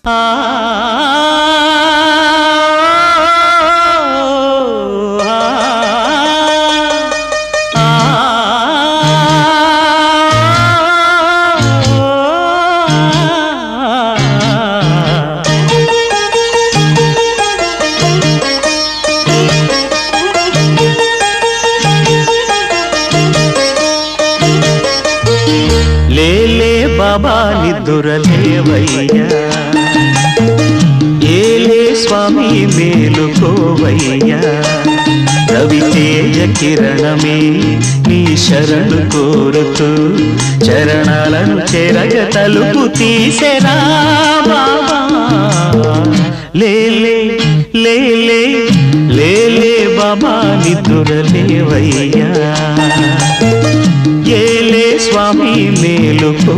ఆ లేలే బాబా నిద్దురలేవయ్యా, ఏలే స్వామి మేలుకోవయ్యా, రవితేజ కిరణమే నీ శరణు కోరుతూ చరణాలను చెరగ తలుపు తీసెరా బాబా. లేలే లేలే లేలే బాబా నిద్దురలేవయ్యా, ఏలే స్వామి మేలుకో